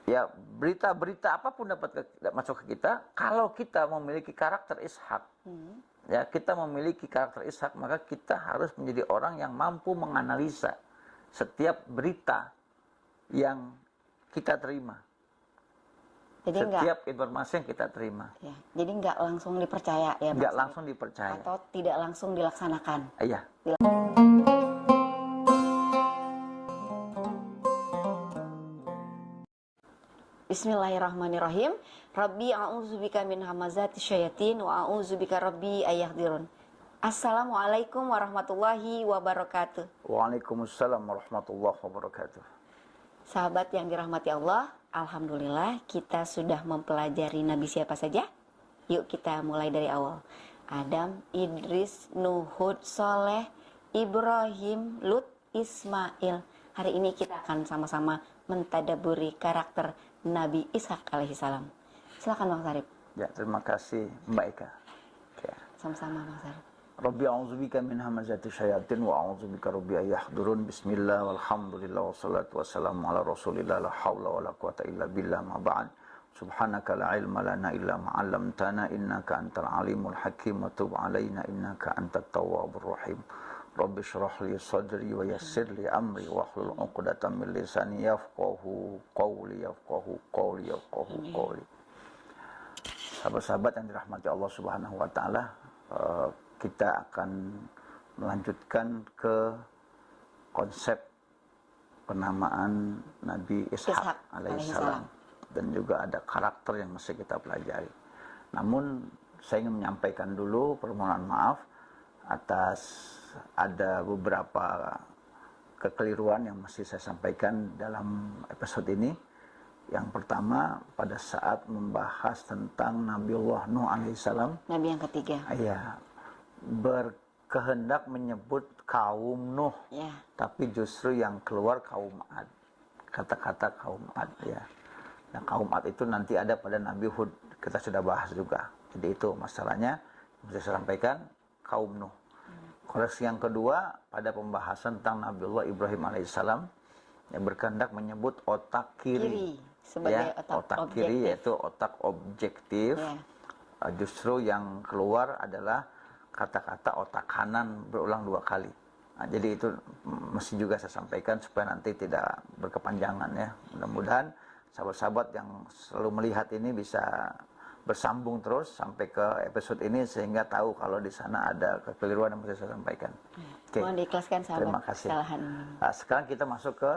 Ya, berita-berita apapun dapat masuk ke kita kalau kita memiliki karakter Ishak. Ya, kita memiliki karakter Ishak, maka kita harus menjadi orang yang mampu menganalisa setiap berita yang kita terima. Jadi setiap informasi yang kita terima. Ya, jadi nggak langsung dipercaya ya, nggak langsung dipercaya. Atau tidak langsung dilaksanakan. Iya. Bismillahirrahmanirrahim. Rabbi a'udzubika min hamazati syayatin wa a'udzubika rabbi ayahdurun. Assalamualaikum warahmatullahi wabarakatuh. Waalaikumsalam warahmatullahi wabarakatuh. Sahabat yang dirahmati Allah, alhamdulillah kita sudah mempelajari Nabi siapa saja. Yuk kita mulai dari awal. Adam, Idris, Nuh, Hud, Soleh, Ibrahim, Lut, Ismail. Hari ini kita akan sama-sama mentadaburi karakter Nabi Ishak alaihissalam. Silakan Bang Sarip. Ya, terima kasih Mbak Eka. Ya. Sama-sama Bang Sarip. Rabbi a'udzubika min hamazati syayatin wa a'udzubika rabbi ayahdurun. Bismillah walhamdulillah wassalatu wassalamu ala rasulillah la haula wala quwata illa billah ma ba'd. Subhanaka la ilma lana illa ma 'allamtana innaka antal alimul hakim wa tub 'alaina innaka antat tawwabur rahim. Rabbi shrah li sadri wa yassir li amri wa hlul 'uqdatam min lisani yafqahu qawli. Sahabat-sahabat yang dirahmati Allah Subhanahu wa taala, kita akan melanjutkan ke konsep penamaan Nabi Ishak alaihissalam, dan juga ada karakter yang mesti kita pelajari. Namun saya ingin menyampaikan dulu permohonan maaf atas ada beberapa kekeliruan yang mesti saya sampaikan dalam episode ini. Yang pertama, pada saat membahas tentang Nabiullah Nuh alaihissalam, Nabi yang ketiga, ya, berkehendak menyebut kaum Nuh, ya, tapi justru yang keluar kaum Ad. Kata-kata kaum Ad, ya. Nah, kaum Ad itu nanti ada pada Nabi Hud, kita sudah bahas juga. Jadi itu masalahnya, bisa saya sampaikan kaum Nuh. Koreksi yang kedua, pada pembahasan tentang Nabiullah Ibrahim alaihissalam, yang berkehendak menyebut otak kiri sebagai, ya, otak kiri yaitu otak objektif, ya. Justru yang keluar adalah kata-kata otak kanan berulang 2 kali. Nah, jadi itu mesti juga saya sampaikan supaya nanti tidak berkepanjangan, ya. Mudah-mudahan sahabat-sahabat yang selalu melihat ini bisa bersambung terus sampai ke episode ini sehingga tahu kalau di sana ada kekeliruan yang mesti saya sampaikan. Okay. Mohon diikhlaskan sahabat. Terima kasih. Kesalahan. Nah, sekarang kita masuk ke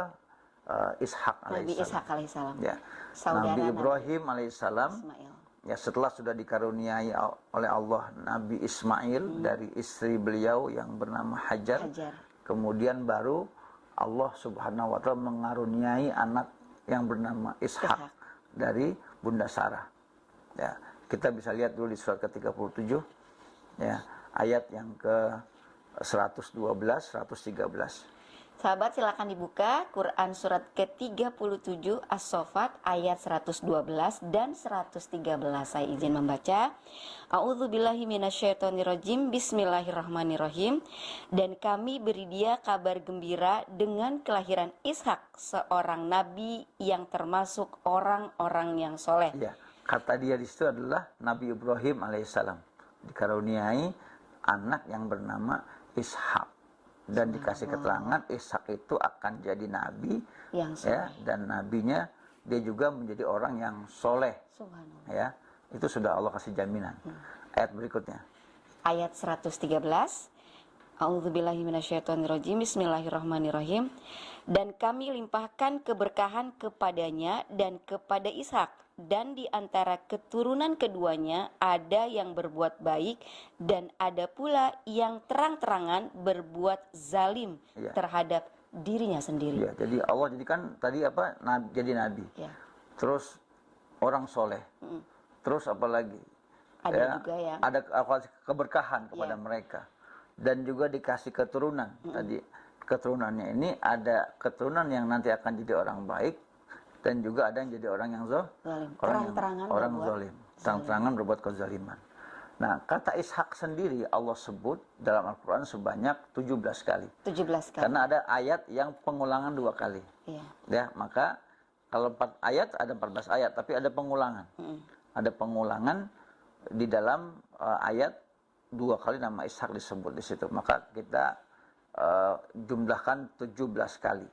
Ishak Nabi Ishak alaihissalam. Ya. Saudara Nabi Ibrahim alaihissalam. Ismail. Ya, setelah sudah dikaruniai oleh Allah Nabi Ismail dari istri beliau yang bernama Hajar. Kemudian baru Allah Subhanahu wa taala mengaruniai anak yang bernama Ishak dari Bunda Sarah. Ya, kita bisa lihat dulu di surat ke-37, ya, ayat yang ke-112, 113. Sahabat silakan dibuka Quran surat ke-37 As-Saffat ayat 112 dan 113. Saya izin membaca. A'udzubillahi minasyaitonirrajim. Bismillahirrahmanirrahim. Dan kami beri dia kabar gembira dengan kelahiran Ishak, seorang nabi yang termasuk orang-orang yang soleh. Ya, kata dia di situ adalah Nabi Ibrahim alaihissalam dikaruniai anak yang bernama Ishak. Dan dikasih keterangan Ishak itu akan jadi nabi, ya, dan nabinya dia juga menjadi orang yang soleh, ya, itu sudah Allah kasih jaminan. Ayat berikutnya, ayat 113. A'udzubillahi minasyaitonirrajim. Bismillahirrahmanirrahim. Dan kami limpahkan keberkahan kepadanya dan kepada Ishak, dan di antara keturunan keduanya ada yang berbuat baik dan ada pula yang terang-terangan berbuat zalim, ya, terhadap dirinya sendiri. Ya, jadi Allah jadikan tadi apa? Jadi nabi. Ya. Terus orang soleh. Terus apa lagi? Ada, ya, juga ya. Ada keberkahan kepada, ya, mereka. Dan juga dikasih keturunan. Tadi keturunannya ini ada keturunan yang nanti akan jadi orang baik, dan juga ada yang jadi orang yang zalim. Orang zalim. Terang-terangan berbuat kezaliman. Nah, kata Ishak sendiri Allah sebut dalam Al-Quran sebanyak 17 kali. 17 kali. Karena ada ayat yang pengulangan 2 kali. Iya. Ya, maka Kalau 4 ayat ada 14 ayat, tapi ada pengulangan. Ada pengulangan di dalam ayat 2 kali nama Ishak disebut di situ. Maka kita jumlahkan 17 kali.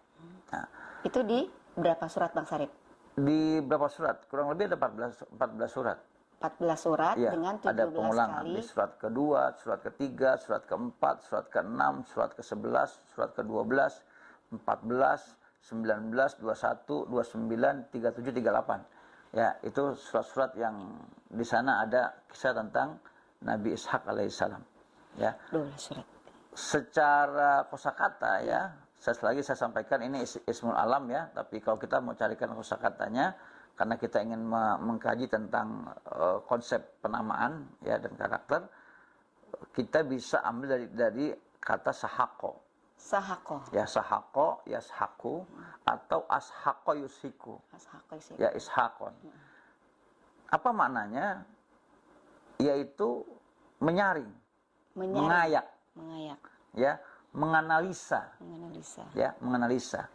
Nah, Itu di berapa surat Bang Sarip? di berapa surat? Kurang lebih ada 14 surat. 14 surat Ya, dengan 17 ada pengulangan kali. di surat kedua, surat ketiga, surat keempat, surat keenam, surat ke-11, surat ke-12, 14, 19, 21, 29, 37, 38. Ya, itu surat-surat yang di sana ada kisah tentang Nabi Ishak alaihissalam. Ya. 12 surat. Secara kosakata ya, lagi saya sampaikan ini ismul alam ya, tapi kalau kita mau carikan kosakatanya karena kita ingin mengkaji tentang konsep penamaan ya dan karakter, kita bisa ambil dari kata sahako. Sahako. Ya sahako, yashaku, atau ashako yusiku. Sahako isi. Ya ishakon. Apa maknanya? Yaitu menyaring, mengayak, Mengayak. ya, menganalisa, Menganalisa. ya, menganalisa.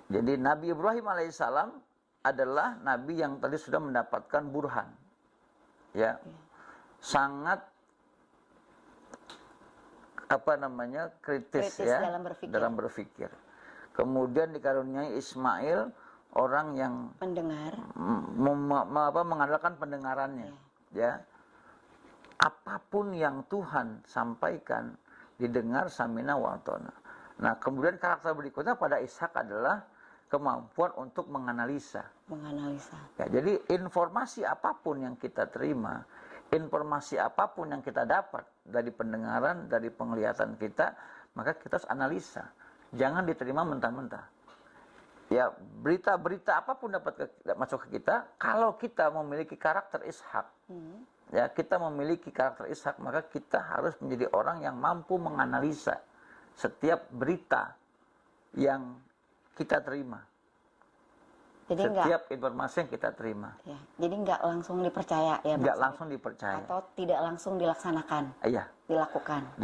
Jadi Nabi Ibrahim alaihissalam adalah nabi yang tadi sudah mendapatkan burhan, ya, sangat apa namanya kritis ya dalam berpikir. Kemudian dikaruniai Ismail, orang yang Pendengar. mengandalkan pendengarannya, ya. Apapun yang Tuhan sampaikan didengar samina wa atona. Nah, kemudian karakter berikutnya pada Ishak adalah kemampuan untuk menganalisa. Menganalisa. Ya, jadi informasi apapun yang kita terima, informasi apapun yang kita dapat dari pendengaran, dari penglihatan kita, maka kita harus analisa. Jangan diterima mentah-mentah. Ya, berita-berita apapun dapat masuk ke kita, kalau kita memiliki karakter Ishak, ya, kita memiliki karakter Ishak, maka kita harus menjadi orang yang mampu menganalisa setiap berita yang kita terima. Jadi Setiap informasi yang kita terima. Ya, jadi nggak langsung dipercaya ya, Nggak langsung dipercaya. atau tidak langsung dilaksanakan. Iya. Dilakukan.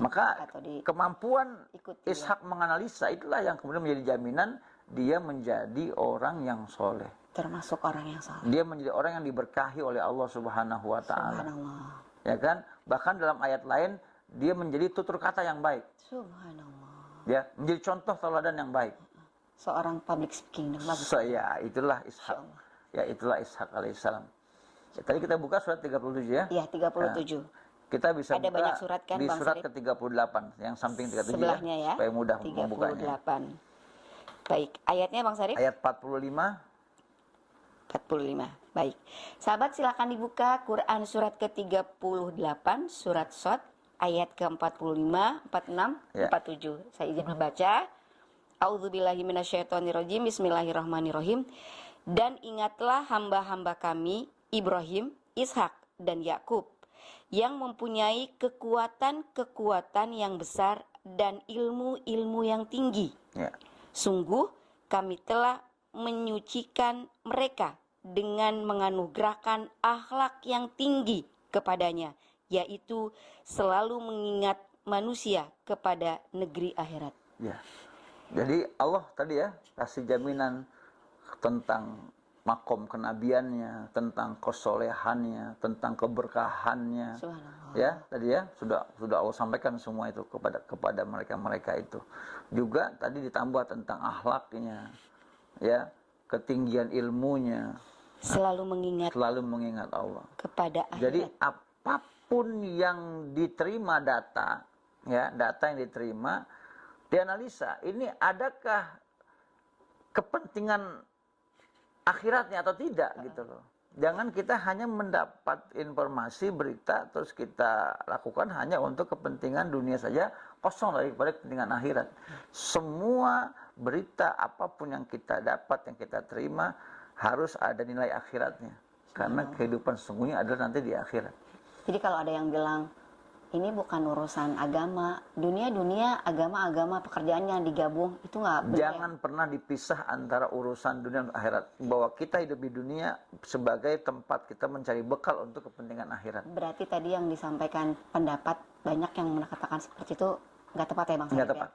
Maka Atau kemampuan ikuti, Ishak menganalisa itulah yang kemudian menjadi jaminan dia menjadi orang yang soleh. Termasuk orang yang salah. Dia menjadi orang yang diberkahi oleh Allah Subhanahu wa Ta'ala. Subhanallah. Ya kan? Bahkan dalam ayat lain dia menjadi tutur kata yang baik. Subhanallah. Ya, menjadi contoh teladan yang baik. Seorang public speaking dan bagus. Ya, itulah Ishak. Ya, itulah Ishak alaihissalam. Ya, tadi kita buka surat 37 ya. Iya, 37. Kita bisa ada buka banyak surat kan, di Bang surat Sarip? ke-38 yang samping 37 Sebelahnya ya. supaya mudah membukanya. 38. Baik, ayatnya Bang Sarip? Ayat 45. 45. Baik. Sahabat silakan dibuka Quran surat ke-38 surat Shad ayat ke-45, 46, Ya. 47. Saya izin membaca. A'udzubillahi minasyaitonirrajim. Bismillahirrahmanirrahim. Dan ingatlah hamba-hamba kami Ibrahim, Ishak dan Yakub yang mempunyai kekuatan-kekuatan yang besar dan ilmu-ilmu yang tinggi. Ya. Sungguh kami telah menyucikan mereka dengan menganugerahkan akhlak yang tinggi kepadanya, yaitu selalu mengingat manusia kepada negeri akhirat. Ya. Jadi Allah tadi ya kasih jaminan tentang makom kenabiannya, tentang kesolehannya, tentang keberkahannya. Subhanallah. Ya, tadi ya sudah Allah sampaikan semua itu kepada mereka itu. Juga tadi ditambah tentang akhlaknya, ya, ketinggian ilmunya. Selalu mengingat Allah kepada akhirat. Jadi apapun yang diterima data yang diterima dianalisa, ini adakah kepentingan akhiratnya atau tidak gitu loh. Jangan kita hanya mendapat informasi berita terus kita lakukan hanya untuk kepentingan dunia saja, kosong daripada kepentingan akhirat. Semua berita apapun yang kita dapat, yang kita terima harus ada nilai akhiratnya. Karena kehidupan sesungguhnya adalah nanti di akhirat. Jadi kalau ada yang bilang ini bukan urusan agama, dunia, agama, pekerjaannya digabung, itu nggak benar. Jangan pernah dipisah antara urusan dunia dan akhirat. Bahwa kita hidup di dunia sebagai tempat kita mencari bekal untuk kepentingan akhirat. Berarti tadi yang disampaikan pendapat banyak yang mengatakan seperti itu nggak tepat ya Bang? Nggak tepat.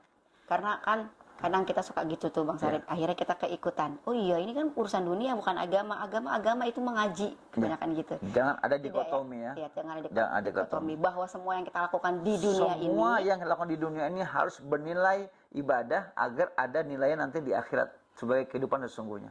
Karena kan Kadang kita suka gitu tuh Bang Sarip. Akhirnya kita keikutan. Oh iya, ini kan urusan dunia bukan agama. Agama itu mengaji. Kebanyakan gitu. Jangan ada Tidak dikotomi ya. Iya, jangan ada Jangan ada dikotomi. dikotomi. Bahwa semua yang kita lakukan di dunia Semua ini, yang dilakukan di dunia ini harus bernilai ibadah agar ada nilainya nanti di akhirat sebagai kehidupan sesungguhnya.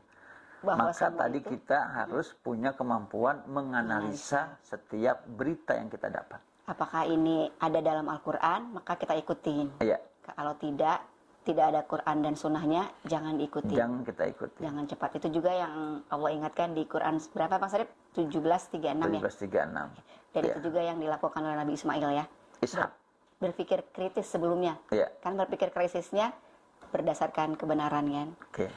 bahwa Maka semua tadi itu, kita harus punya kemampuan menganalisa setiap berita yang kita dapat. apakah ini ada dalam Al-Quran, maka kita ikutin. Iya, Kalau tidak ada Quran dan sunnahnya, jangan diikuti. jangan kita ikuti. Jangan cepat. Itu juga yang Allah ingatkan di Quran berapa Bang Sarip? 17:36 ya. 17:36. Dan Iya. itu juga yang dilakukan oleh Nabi Ismail ya. Ishak. Berpikir kritis sebelumnya. Iya. Kan berpikir kritisnya berdasarkan kebenaran kan. Oke.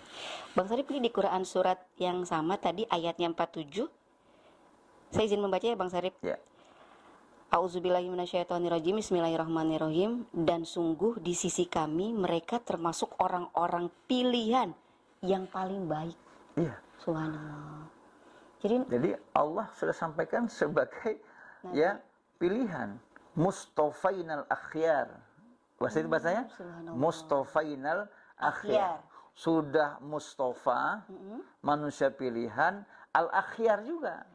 Bang Sarip, ini di Quran surat yang sama tadi ayatnya 47. Saya izin membaca ya Bang Sarip. Ya. A'udzubillahi minasyaitonirrajim. Bismillahirrahmanirrahim. Dan sungguh di sisi kami mereka termasuk orang-orang pilihan yang paling baik. Iya. Subhanallah. Jadi Allah sudah sampaikan sebagai ya pilihan mustofainal akhyar. Bahasa itu bahasanya subhanallah. mustofainal akhyar. Sudah mustofa manusia pilihan, al akhyar juga.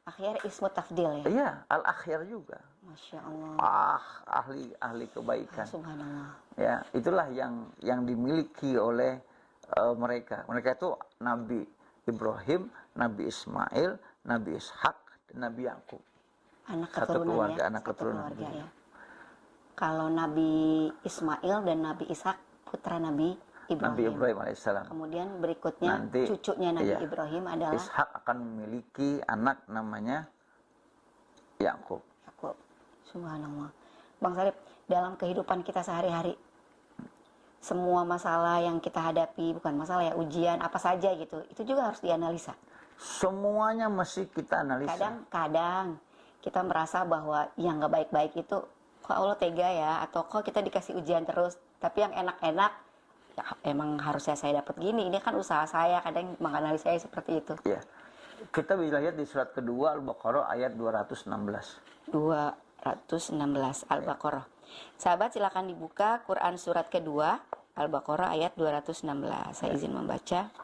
Akhyar ismu tafdil ya. Iya, al akhyar juga. Masya Allah. Ahli kebaikan. Subhanallah. Ya, itulah yang dimiliki oleh mereka. Mereka itu Nabi Ibrahim, Nabi Ismail, Nabi Ishak, dan Nabi Yakub. Anak Satu keturunan keluarga, ya. anak Satu keturunan. keluarga ya. Kalau Nabi Ismail dan Nabi Ishak putra Nabi Ibrahim. Nabi Ibrahim alaihissalam. Kemudian berikutnya Nanti, cucunya Nabi iya, Ibrahim adalah Ishak akan memiliki anak namanya Yakub. Yakub. Subhanallah. Bang Sarip, dalam kehidupan kita sehari-hari, semua masalah yang kita hadapi, bukan masalah ya, ujian apa saja gitu, itu juga harus dianalisa. Semuanya mesti kita analisa. Kadang-kadang kita merasa bahwa yang nggak baik-baik itu kok Allah tega ya, atau kok kita dikasih ujian terus, tapi yang enak-enak ya emang harusnya saya dapat gini, ini kan usaha saya. Kadang menganalisa saya seperti itu. Ya. Kita bisa lihat di surat kedua Al-Baqarah ayat 216. 216 Al-Baqarah. Sahabat silakan dibuka Quran surat kedua Al-Baqarah ayat 216. Saya izin membaca.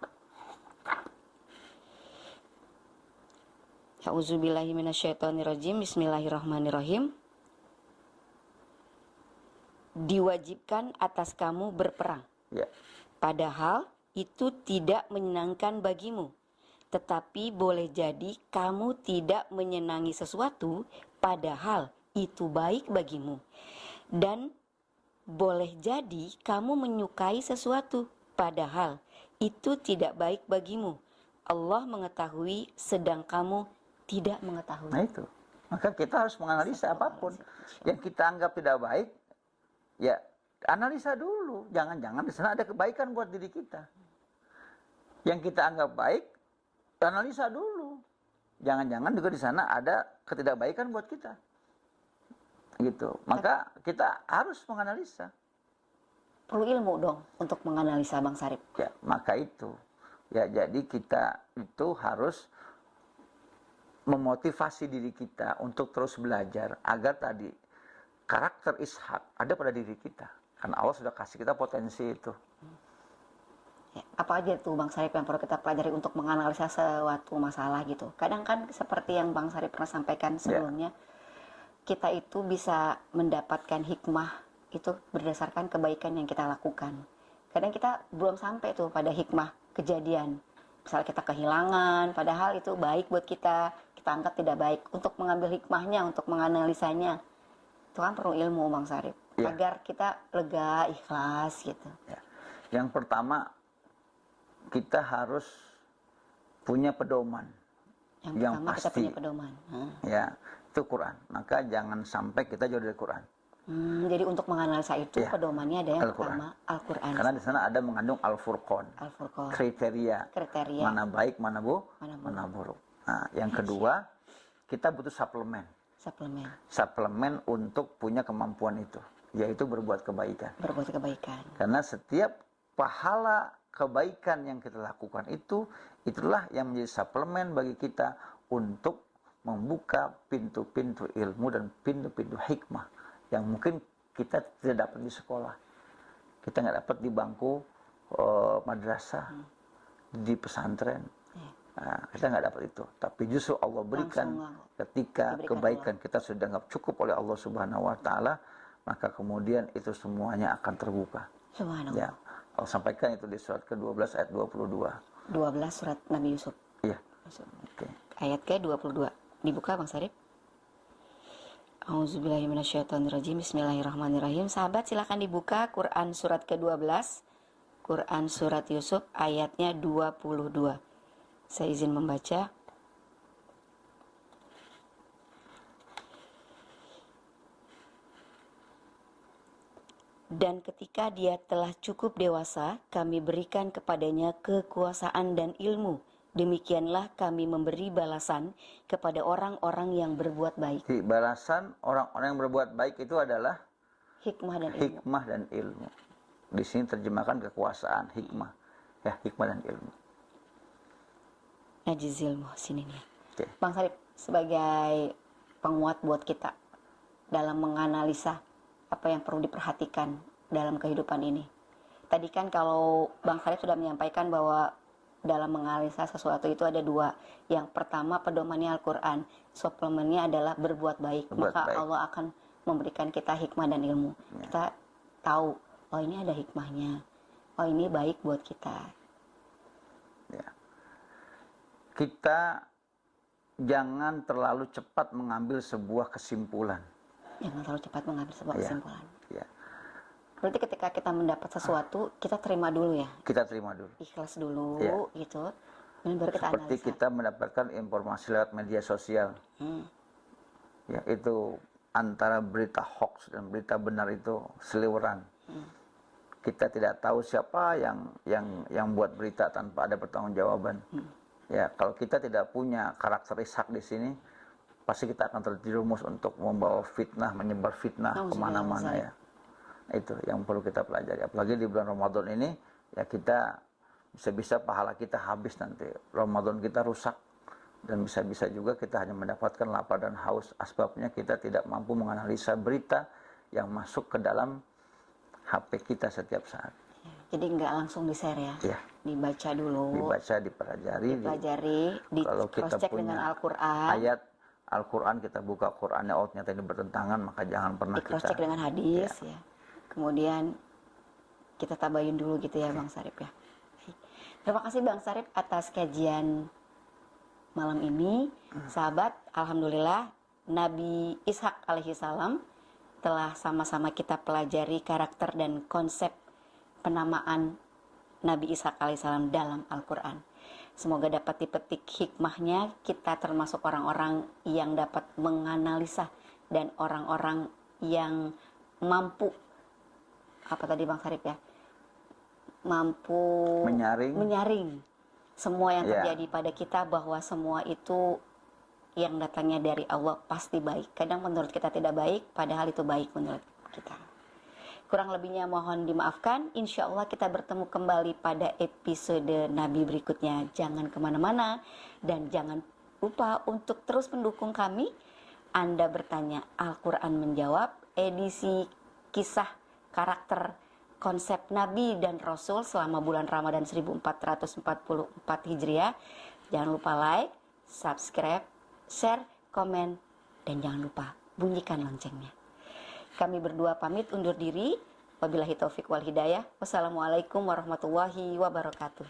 A'udzubillahi minasyaitonirrajim. Bismillahirrahmanirrahim. Diwajibkan atas kamu berperang. Ya. Padahal itu tidak menyenangkan bagimu. Tetapi boleh jadi kamu tidak menyenangi sesuatu padahal itu baik bagimu. Dan boleh jadi kamu menyukai sesuatu padahal itu tidak baik bagimu. Allah mengetahui sedang kamu tidak mengetahui. Nah itu. Maka kita harus menganalisa apapun yang kita anggap tidak baik, ya analisa dulu. Jangan-jangan di sana ada kebaikan buat diri kita. Yang kita anggap baik, analisa dulu. Jangan-jangan juga di sana ada ketidakbaikan buat kita. Gitu. Maka kita harus menganalisa. Perlu ilmu dong untuk menganalisa Bang Sarip. Ya, maka itu. Ya, jadi kita itu harus memotivasi diri kita untuk terus belajar agar tadi karakter Ishak ada pada diri kita. Karena Allah sudah kasih kita potensi itu. Ya, apa aja tuh Bang Sarip yang perlu kita pelajari untuk menganalisa suatu masalah gitu. Kadang kan seperti yang Bang Sarip pernah sampaikan sebelumnya, kita itu bisa mendapatkan hikmah itu berdasarkan kebaikan yang kita lakukan. Kadang kita belum sampai tuh pada hikmah kejadian. Misal kita kehilangan, padahal itu baik buat kita anggap tidak baik. Untuk mengambil hikmahnya, untuk menganalisanya, itu kan perlu ilmu Bang Sarip. Agar kita lega, ikhlas gitu. Ya. Yang pertama, kita harus punya pedoman yang pertama pasti. kita punya pedoman. Ya, itu Quran. Maka jangan sampai kita jauh dari Quran. Jadi untuk menganalisa itu pedomannya ada yang pertama Al-Quran. Karena di sana ada mengandung Al-Furqan. Kriteria. Mana baik, mana buruk. Nah, yang kedua, kita butuh suplemen. Suplemen untuk punya kemampuan itu, yaitu berbuat kebaikan. Berbuat kebaikan. Karena setiap pahala kebaikan yang kita lakukan itulah yang menjadi suplemen bagi kita untuk membuka pintu-pintu ilmu dan pintu-pintu hikmah yang mungkin kita tidak dapat di sekolah. Kita nggak dapat di bangku madrasah, di pesantren. Nah, kita nggak dapat itu. Tapi justru Allah berikan ketika kebaikan kita sudah nggak cukup oleh Allah Subhanahu Wa Taala, maka kemudian itu semuanya akan terbuka. Subhanallah. Ya, Allah sampaikan itu di surat ke-12 ayat 22. 12 surat Nabi Yusuf. Iya. Oke. Ayat ke-22. Dibuka Bang Sarip. Auzubillahiminasyaitonirrajim. Bismillahirrahmanirrahim. Sahabat silakan dibuka Quran surat ke-12. Quran surat Yusuf ayatnya 22. Saya izin membaca. Dan ketika dia telah cukup dewasa, kami berikan kepadanya kekuasaan dan ilmu. Demikianlah kami memberi balasan kepada orang-orang yang berbuat baik. Jadi balasan orang-orang yang berbuat baik itu adalah Hikmah dan ilmu. hikmah dan ilmu. Di sini terjemahkan kekuasaan, hikmah. Ya, hikmah dan ilmu. Najzil muhsinin ya. Oke. Bang Sarip, sebagai penguat buat kita dalam menganalisa apa yang perlu diperhatikan dalam kehidupan ini. Tadi kan kalau Bang Sarip sudah menyampaikan bahwa dalam menganalisa sesuatu itu ada dua. Yang pertama pedomannya Al-Quran, suplemennya adalah berbuat baik. Berbuat Maka baik. Allah akan memberikan kita hikmah dan ilmu. Ya. Kita tahu, oh ini ada hikmahnya, oh ini baik buat kita. Ya. Kita jangan terlalu cepat mengambil sebuah kesimpulan. Jangan terlalu cepat mengambil sebuah Ya. kesimpulan. Ya. Berarti ketika kita mendapat sesuatu, kita terima dulu ya, Kita terima dulu. ikhlas dulu Ya. gitu. Dan baru kita Seperti analisa. kita mendapatkan informasi lewat media sosial. Ya, itu antara berita hoax dan berita benar itu seliweran. Kita tidak tahu siapa yang buat berita tanpa ada pertanggungjawaban. Ya, kalau kita tidak punya karakter ishak di sini, pasti kita akan terjerumus untuk membawa fitnah, menyebar fitnah kemana-mana ya. Itu yang perlu kita pelajari. Apalagi di bulan Ramadan ini, ya kita bisa-bisa pahala kita habis nanti. Ramadan kita rusak. Dan bisa-bisa juga kita hanya mendapatkan lapar dan haus. Asbabnya kita tidak mampu menganalisa berita yang masuk ke dalam HP kita setiap saat. Jadi nggak langsung di-share ya. Ya, Dibaca dulu, dibaca, dipelajari. dipelajari, di Kalau kita cross check punya dengan Al-Quran, ayat Al-Quran, kita buka Qurannya, oh ternyata ini bertentangan, maka jangan pernah di cross kita. check dengan hadis ya. Kemudian kita tabayun dulu gitu ya Bang Sarip ya. Baik. Terima kasih Bang Sarip atas kajian malam ini. Sahabat, alhamdulillah Nabi Ishak alaihi salam telah sama-sama kita pelajari karakter dan konsep penamaan Nabi Ishak alaihissalam dalam Al-Quran. Semoga dapat dipetik hikmahnya, kita termasuk orang-orang yang dapat menganalisa dan orang-orang yang mampu, apa tadi Bang Sarip ya, mampu menyaring semua yang terjadi pada kita, bahwa semua itu yang datangnya dari Allah pasti baik. Kadang menurut kita tidak baik, padahal itu baik menurut kita. Kurang lebihnya mohon dimaafkan. Insya Allah kita bertemu kembali pada episode Nabi berikutnya. Jangan kemana-mana dan jangan lupa untuk terus mendukung kami. Anda bertanya, Al-Quran menjawab, edisi kisah karakter konsep Nabi dan Rasul selama bulan Ramadan 1444 Hijriah. Jangan lupa like, subscribe, share, komen, dan jangan lupa bunyikan loncengnya. Kami berdua pamit undur diri. Wabillahi taufik wal hidayah. Wassalamualaikum warahmatullahi wabarakatuh.